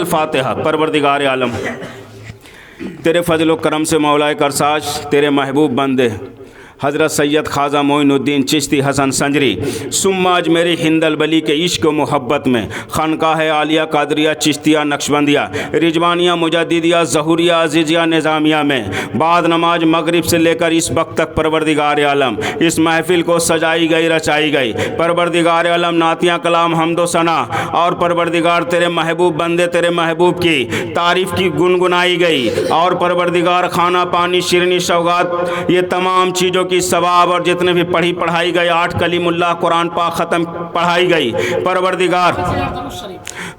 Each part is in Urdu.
الفاتحہ۔ پروردگار عالم، تیرے فضل و کرم سے مولا کرساج تیرے محبوب بندے حضرت سید خواجہ معین الدین چشتی حسن سنجری ثم اجمیری ہند البلی کے عشق و محبت میں خانقاہ عالیہ قادریہ چشتیہ نقشبندیہ رضوانیہ مجددیہ ظہوریہ عزیزیہ نظامیہ میں بعد نماز مغرب سے لے کر اس وقت تک پروردگار عالم اس محفل کو سجائی گئی رچائی گئی۔ پروردگار عالم نعتیہ کلام حمد و ثنا اور پروردگار تیرے محبوب بندے تیرے محبوب کی تعریف کی گنگنائی گئی، اور پروردگار کھانا پانی شیرنی سوغات یہ تمام چیزوں کی ثواب اور جتنے بھی پڑھائی گئی 8 کلیم اللہ قرآن پاک ختم پڑھائی گئی، پروردگار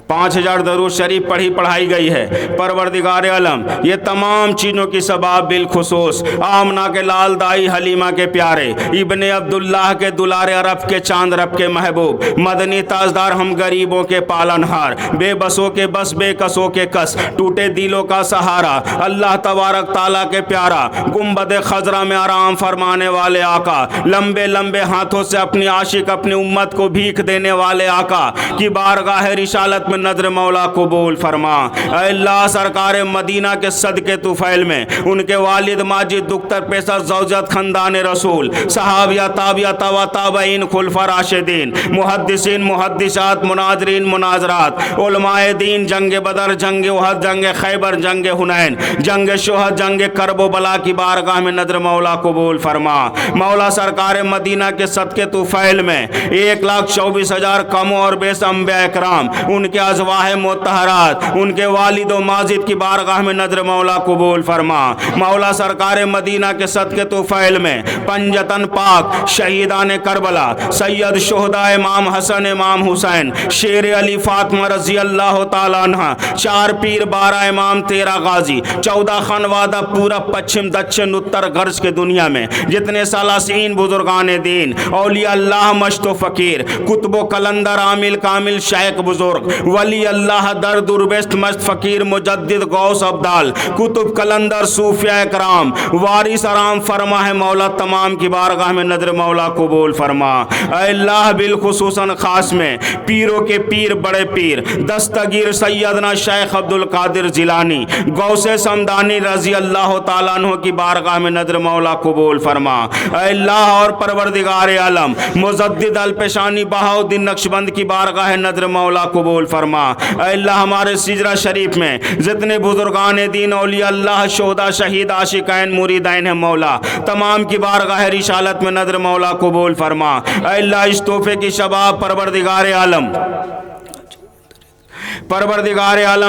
5000 درود شریف پڑھائی گئی ہے۔ پروردگار عالم یہ تمام چیزوں کی ثواب بالخصوص آمنہ کے لال دائی حلیمہ کے پیارے ابن عبداللہ کے دلارے عرب کے چاند رب کے محبوب مدنی تاجدار ہم غریبوں کے پالنہار بے بسوں کے بس بے کسوں کے کس ٹوٹے دلوں کا سہارا اللہ تبارک تعالیٰ کے پیارا گنبد خضرا میں آرام فرمانے والے آقا لمبے لمبے ہاتھوں سے اپنی عاشق اپنی امت کو بھیک دینے والے آقا کی بارگاہ رسالت میں نظر مولا قبول فرما۔ اے اللہ سرکار مدینہ کے صدقے طفیل میں ان کے والد ماجد دختر پیسر زوجت خاندان رسول صحابیہ تابعہ تابعین خلفاء راشدین محدثین محدثات مناظرین مناظرات علماء دین جنگ بدر جنگ احد جنگ خیبر جنگ حنین جنگ شہد جنگ کرب و بلا کی بارگاہ میں نظر مولا قبول فرما۔ مولا سرکار مدینہ کے صدقے طفیل میں 1,24,000 کم اور بیش انبیاء اکرام ان کے ازواج مطہرات ان کے والد و ماجد کی بارگاہ میں نظر مولا قبول فرما۔ مولا سرکار مدینہ کے صدقے طفیل میں پنجتن پاک شہیدان کربلا سید شہداء امام حسن امام حسین شیر علی فاطمہ رضی اللہ تعالیٰ عنہ 4 پیر 12 امام 13 غازی 14 خانوادہ پورا پچھم دچن اتر غرب کے دنیا میں جتنے سالاسین بزرگان دین اولیاء اللہ مشت و فقیر کتب و کلندر عامل کامل شیخ بزرگ ولی اللہ در دربست مست فقیر مجدد غوث ابدال کتب کلندر صوفیاء اکرام وارث آرام فرما ہے مولا تمام کی بارگاہ میں نظر مولا قبول فرما۔ اے اللہ بالخصوصاً خاص میں پیروں کے پیر بڑے پیر دستگیر سیدنا شیخ عبدالقادر جیلانی غوث سمدانی رضی اللہ تعالیٰ عنہ کی بارگاہ میں نظر مولا قبول فرما۔ اے اللہ اور پروردگار عالم مجدد الپشانی بہاؤالدین نقشبند کی بارگاہ نظر مولا قبول فرما۔ اے اللہ ہمارے سجرہ شریف میں جتنے بزرگان دین اولیاء اللہ شہداء شہید عاشقین مریدین ہیں مولا تمام کی بارگاہ رسالت میں نظر مولا قبول فرما۔ اے اللہ اس تحفے کی شباب پروردگار عالم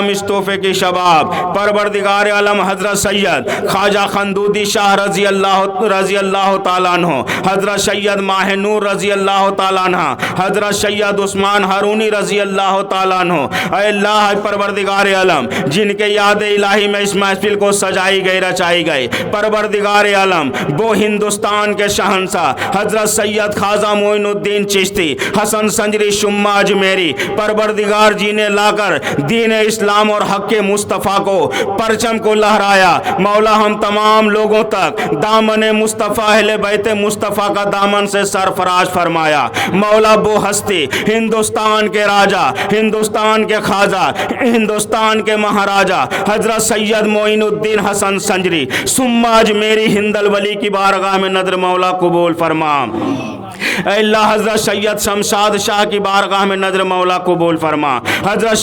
اس تحفے کی شباب پروردگار عالم حضرت سید خواجہ خندودی شاہ رضی اللہ تعالیٰ عنہ حضرت سید ماہ نور رضی اللہ تعالیٰ عنہ حضرت سید عثمان ہارونی رضی اللہ تعالیٰ عنہ۔ اے اللہ پروردگار عالم جن کے یاد الہی میں اس محفل کو سجائی گئی رچائی گئی پروردگار عالم وہ ہندوستان کے شہنشاہ حضرت سید خواجہ معین الدین چشتی حسن سنجری ثم اجمیری پروردگار جی نے لا کر دین اسلام اور حق مصطفیٰ کو پرچم کو لہرایا مولا ہم تمام لوگوں تک دامن مصطفیٰ اہل بیت مصطفیٰ کا دامن سے سرفراز فرمایا مولا وہ ہستی ہندوستان کے راجہ ہندوستان کے خواجہ ہندوستان کے مہاراجہ حضرت سید معین الدین حسن سنجری ثم اجمیری ہند الولی کی بارگاہ میں نظر مولا قبول فرما۔ اے اللہ حضرت سید شمشاد شاہ کی بارگاہ میں نظر مولا قبول فرما۔ حضرت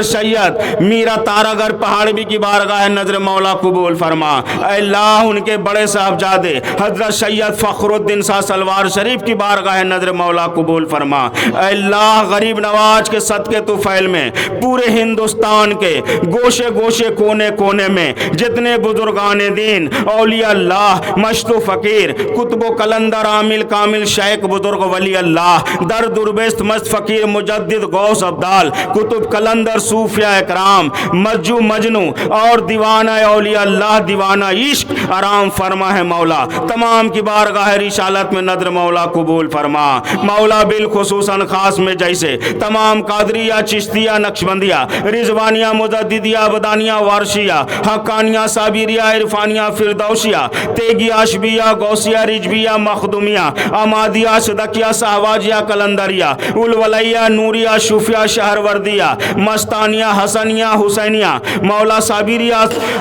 سید میرا تاراگڑھ پہاڑی کی بارگاہ نظر مولا قبول فرما۔ اے اللہ ان کے بڑے صاحبزادے حضرت سید فخر الدین شاہ سلوار شریف کی بارگاہ نظر مولا قبول فرما۔ اے اللہ غریب نواز کے صدقے طفیل میں پورے ہندوستان کے گوشے گوشے کونے کونے میں جتنے بزرگان دین اولیاء اللہ مشت و فقیر کتب و کلندر عامل کامل شیخ بزرگ ولی اللہ در دربست مست فقیر مجدد غوث ابدال کتب کلندر صوفیاء اکرام مجو مجنو اور دیوانہ اولیاء اللہ دیوانہ عشق آرام فرما ہے مولا تمام کی بارگاہ رسالت میں نظر مولا قبول فرما۔ مولا بالخصوصاً خاص میں جیسے تمام قادریہ چشتیہ نقشبندیہ رضوانیہ مجددیہ ابدانیہ وارشیہ حقانیہ صابریہ عرفانیہ فردوسیہ تیگی اشبیہ غوثیہ رجویہ مخدومیہ امادیہ صدقیہ صحواجیہ کلندریہ الولیہ نوریہ شوفیہ شہروردیہ مستانیہ حسنیہ حسینیہ مولا صابریہ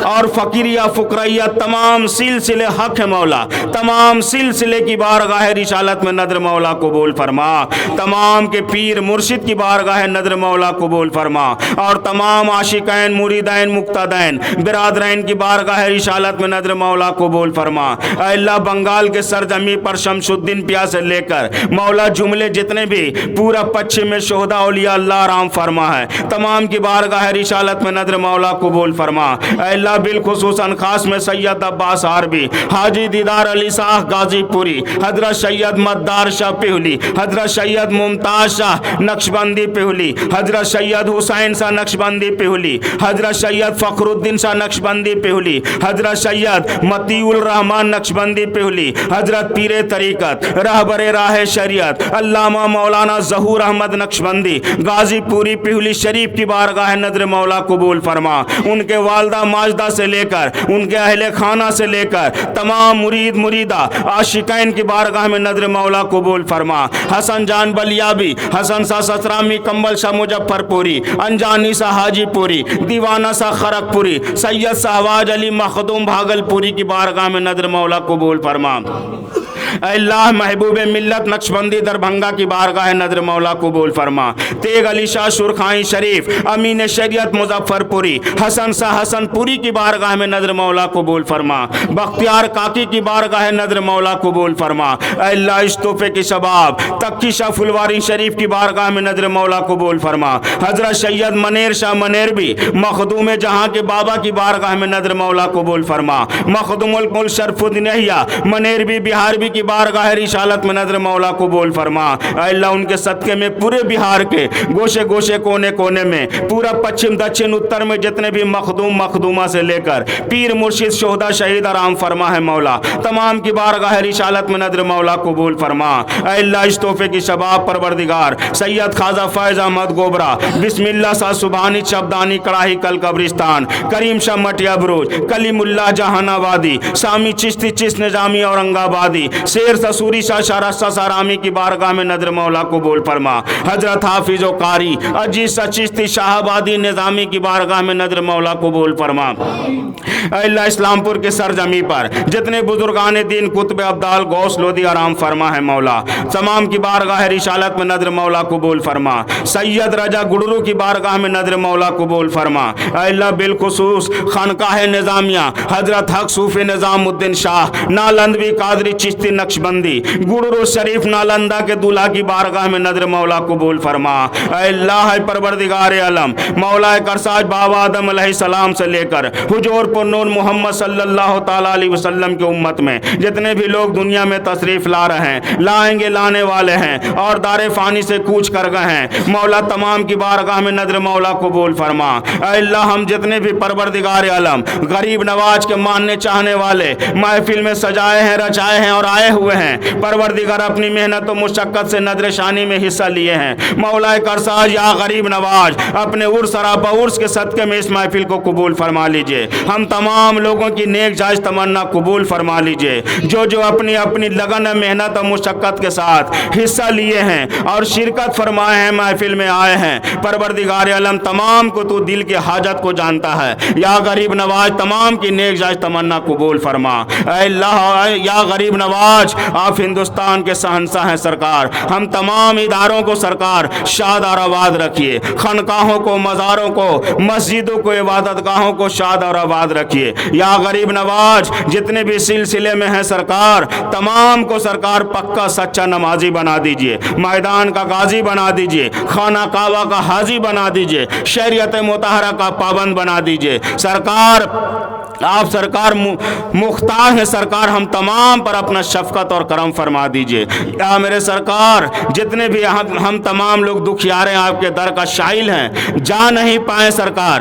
اور فقیریہ فقریہ تمام سلسلے حق ہے مولا، تمام سلسلے کی بارگاہ رسالت میں نظر مولا قبول فرما، تمام کے پیر مرشد کی بارگاہ نظر مولا قبول فرما، اور تمام عاشقین مریدین مقتدین برادرین کی بارگاہ رسالت میں نظر مولا قبول فرما۔ اے اللہ بنگال کے سرزمین پر شمس الدین پیا سے لے کر مولا جملے جتنے بھی پورا پچھم میں شہداء اولیاء اللہ رام فرما ہے، تمام کی بارگاہ رسالت میں نظر مولا قبول فرما۔ اے اللہ بالخصوصاً خاص میں سید عباس عربی، حاجی دیدار علی شاہ غازی پوری، حضرت سید مدار شاہ پہلی، حضرت سید ممتاز شاہ نقشبندی پہلی، حضرت سید حسین شاہ نقشبندی پہلی، حضرت سید فخر الدین شاہ نقشبندی پہلی، حضرت سید مطیع الرحمن نقشبندی پہلی، حضرت پیر طریقت رہبر راہ شریعت علامہ مولانا ظہور احمد نقشبندی غازی پوری پہلی شریف کی بارگاہ نظر مولا قبول فرما۔ ان کے والدہ ماجدہ سے لے کر ان کے اہل خانہ سے لے کر تمام مرید مریدہ عاشقین کی بارگاہ میں نظر مولا قبول فرما۔ حسن جان بلیابی، حسن شاہ سترامی، کمبل شاہ مظفر پوری، انجانی شاہ حاجی پوری، دیوانہ شاہ خرق پوری، سید شہباز علی مخدوم بھاگل پوری کی بارگاہ میں نظر مولا قبول فرما۔ اے اللہ محبوب ملت نقشبندی دربھنگا کی بارگاہ نظر مولا قبول فرما۔ تیغ علی شاہ سرخائی شریف، امین شریعت مظفر پوری، حسن شاہ حسن پوری کی بارگاہ میں نظر مولا قبول فرما۔ بختیار کاکی کی بارگاہ نظر مولا قبول فرما۔ اے اللہ اس تحفے کی شباب تقی شاہ فلواری شریف کی بارگاہ میں نظر مولا قبول فرما۔ حضرت سید منیر شاہ منیربی مخدوم جہاں کے بابا کی بارگاہ میں نظر مولا قبول فرما۔ مخدوم الملک شرف الدین احیاء منیربی بہاربی کی بارگاہ رسالت میں نظر مولا قبول فرما۔ اے اللہ ان کے صدقے میں پورے بہار کے گوشے گوشے کونے کونے میں پورا پچھم دچن اتر میں جتنے بھی مخدوم مخدومہ سے لے کر پیر مرشد شہداء شہید آرام فرما ہے مولا، تمام کی بارگاہ رسالت میں نظر مولا قبول فرما۔ اے اللہ اس تحفے کی شباب پروردگار سید خواجہ فیض احمد گوبرا، بسم اللہ شاہ سبحانی شبدانی کڑاہی کل قبرستان، کریم شاہ مٹیا بروج، کلیم اللہ جہان آبادی، سامی چشتی چشت نظامی اورنگ آبادی، شیر سسوری شاہ شارستہ سارامی کی بارگاہ میں نظر مولا قبول فرما۔ حضرت حافظ و قاری عزیز شاہ چشتی شاہ آبادی نظامی کی بارگاہ میں نظر مولا قبول فرما۔ اے اللہ اسلام پور کے سرزمین پر جتنے بزرگان دین کتب ابدال غوث لودھی آرام فرما ہے مولا، تمام کی بارگاہ رسالت میں نظر مولا قبول فرما۔ سید رجا گڑرو کی بارگاہ میں نظر مولا قبول فرما۔ اے اللہ بالخصوص خانقاہ نظامیہ حضرت حق صوفی نظام الدین شاہ نالندوی قادری چشتی نقشبندی گڑرو شریف نالندہ کے دولہا کی بارگاہ میں نظر مولا قبول فرما۔ اے اللہ پروردگار عالم مولا کرساج بابا آدم علیہ السلام سے لے کر حضور پر نور محمد صلی اللہ تعالیٰ علیہ وسلم کی امت میں جتنے بھی لوگ دنیا میں تشریف لا رہے ہیں، لائیں گے، لانے والے ہیں اور دار فانی سے کوچ کر گئے ہیں مولا، تمام کی بارگاہ میں نظر مولا قبول فرما۔ اے اللہ ہم جتنے بھی پروردگار عالم غریب نواز کے ماننے چاہنے والے محفل میں سجائے ہیں، رچائے ہیں اور آئے ہوئے ہیں، پروردگار اپنی محنت و مشقت سے نظر شانی میں حصہ لیے ہیں مولا کرساج یا غریب نواز اپنے عرس سراپا عرس کے صدقے میں اس محفل کو قبول فرما لیجئے۔ ہم تمام لوگوں کی نیک جائز تمنا قبول فرما لیجئے، جو اپنی اپنی لگن محنت و مشقت کے ساتھ حصہ لیے ہیں اور شرکت فرمائے ہیں، محفل میں آئے ہیں، پروردگار عالم تمام کو تو دل کے حاجت کو جانتا ہے، یا غریب نواز تمام کی نیک جائز تمنا قبول فرما۔ اے اللہ یا غریب نواز آپ ہندوستان کے شہنشاہ ہیں سرکار، ہم تمام اداروں کو سرکار شاد اور آباد رکھیے، خانقاہوں کو، مزاروں کو، مسجدوں کو، عبادت گاہوں کو شاد اور آباد رکھیے۔ یا غریب نواز جتنے بھی سلسلے میں ہیں سرکار تمام کو سرکار پکا سچا نمازی بنا دیجئے، میدان کا غازی بنا دیجئے، خانہ کعبہ کا حاجی بنا دیجئے، شریعت مطہرہ کا پابند بنا دیجئے سرکار۔ آپ سرکار مختار ہیں سرکار، ہم تمام پر اپنا شفقت اور کرم فرما دیجئے۔ یا میرے سرکار جتنے بھی ہم تمام لوگ دکھیارے آپ کے در کا شائل ہیں، جا نہیں پائے سرکار،